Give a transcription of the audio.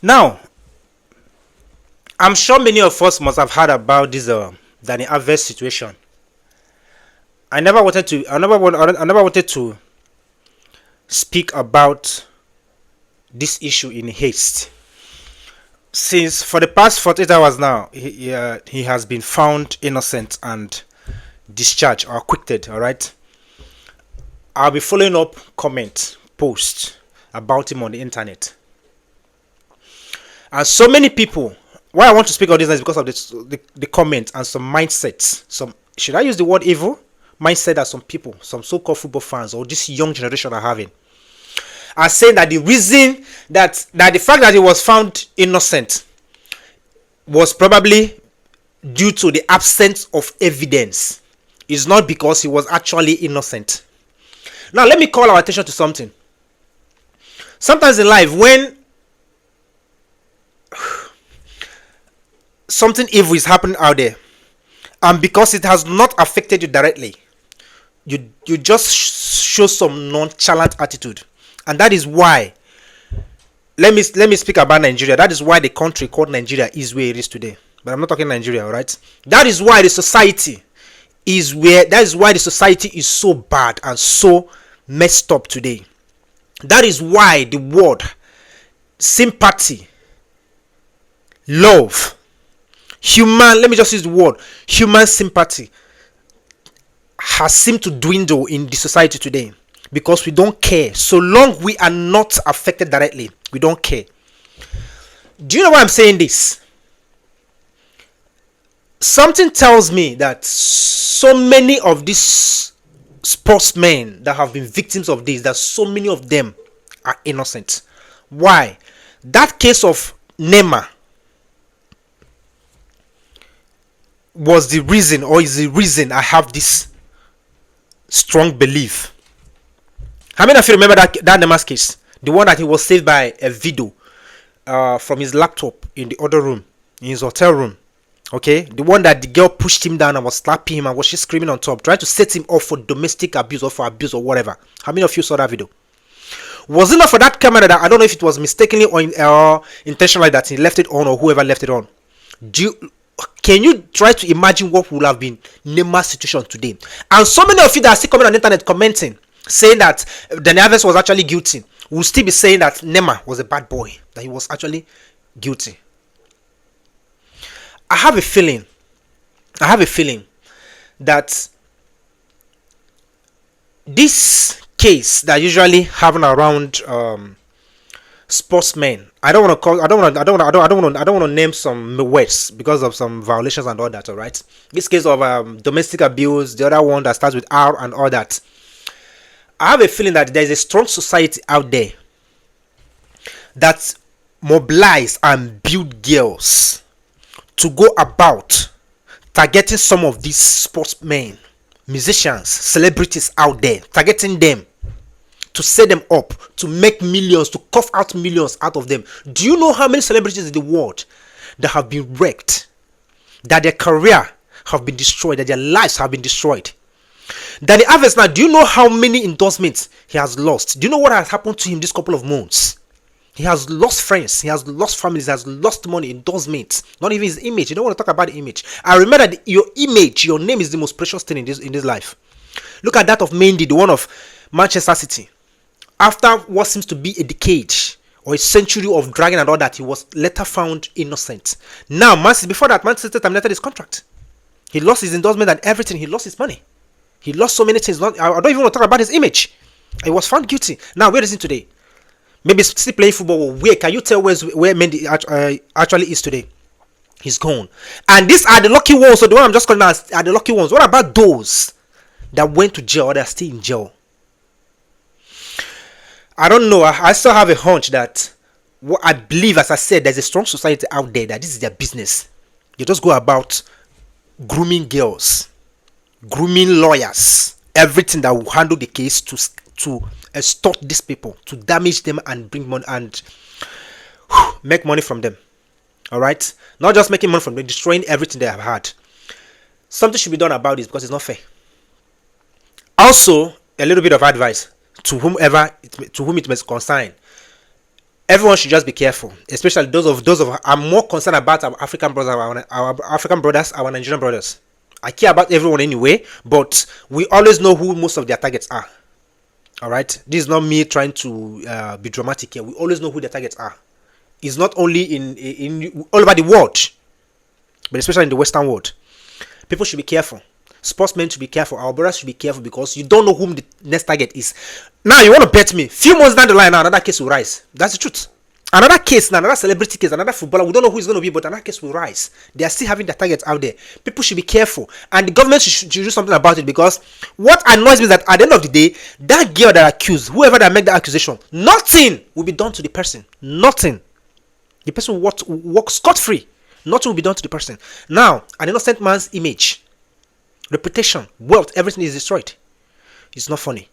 Now, I'm sure many of us must have heard about this Dani Alves situation. I never wanted to speak about this issue in haste. Since for the past 48 hours now, he has been found innocent and discharged or acquitted. All right. I'll be following up comment posts about him on the internet, and so many people. Why I want to speak on this is because of the comments and some mindsets. Some, should I use the word evil mindset, that some people, some so-called football fans or this young generation are having, are saying that the reason that the fact that he was found innocent was probably due to the absence of evidence. It's not because he was actually innocent. Now let me call our attention to something. Sometimes in life, when something evil is happening out there, and because it has not affected you directly, you just show some nonchalant attitude. And that is why, let me speak about Nigeria. That is why the country called Nigeria is where it is today. But I'm not talking Nigeria, all right? That is why the society is so bad and so messed up today. That is why the word sympathy, love, human, let me just use the word human sympathy, has seemed to dwindle in the society today, because we don't care. So long we are not affected directly, we don't care. Do you know why I'm saying this? Something tells me that so many of these sportsmen that have been victims of this, that so many of them are innocent. Why? That case of Neymar was the reason, or is the reason, I have this strong belief. How many of you remember that Neymar's case? The one that he was saved by a video from his laptop in the other room, in his hotel room. Okay, the one that the girl pushed him down and was slapping him and was she screaming on top, trying to set him off for domestic abuse or for abuse or whatever. How many of you saw that video? Was it not for that camera that, I don't know if it was mistakenly or intentionally, that he left it on, or whoever left it on? Can you try to imagine what would have been Neymar's situation today? And so many of you that are still coming on the internet commenting, saying that Dani Alves was actually guilty, will still be saying that Neymar was a bad boy, that he was actually guilty. I have a feeling that this case that usually happen around sportsmen, I don't want to name some words because of some violations and all that. All right, this case of domestic abuse, the other one that starts with R and all that. I have a feeling that there is a strong society out there that mobilize and build girls to go about targeting some of these sportsmen, musicians, celebrities out there, targeting them to set them up, to make millions, to cough out millions out of them. Do you know how many celebrities in the world that have been wrecked, that their career have been destroyed, that their lives have been destroyed? Dani Alves, now, do you know how many endorsements he has lost? Do you know what has happened to him this couple of months? He has lost friends, he has lost families, he has lost money, endorsements, not even his image. You don't want to talk about the image. I remember that your image, your name is the most precious thing in this life. Look at that of Mendy, the one of Manchester City. After what seems to be a decade or a century of dragging and all that, he was later found innocent. Now, before that, Man City terminated his contract. He lost his endorsement and everything. He lost his money. He lost so many things. I don't even want to talk about his image. He was found guilty. Now, where is he today? Maybe still playing football. Where can you tell where Mendy actually is today? He's gone. And these are the lucky ones. So the one I'm just calling out are the lucky ones. What about those that went to jail or that are still in jail? I don't know. I still have a hunch that what I believe, as I said, there's a strong society out there that this is their business. They just go about grooming girls, grooming lawyers, everything that will handle the case to extort these people, to damage them and bring money and make money from them. All right, not just making money from them, destroying everything they have had. Something should be done about this because it's not fair. Also, a little bit of advice to whom it may concern. Everyone should just be careful, especially those of. I'm more concerned about our African brothers, our African brothers, our Nigerian brothers. I care about everyone anyway, but we always know who most of their targets are. All right, this is not me trying to be dramatic here. We always know who their targets are. It's not only in all over the world, but especially in the Western world. People should be careful. Sportsmen should be careful. Our brothers should be careful because you don't know whom the next target is. Now you want to bet me? Few months down the line, now another case will rise. That's the truth. Another case, now another celebrity case, another footballer. We don't know who it's going to be, but another case will rise. They are still having their targets out there. People should be careful, and the government should do something about it. Because what annoys me is that at the end of the day, that girl that accused, whoever that make the accusation, nothing will be done to the person. Nothing. The person will walk scot free. Nothing will be done to the person. Now, an innocent man's image, reputation, wealth, everything is destroyed. It's not funny.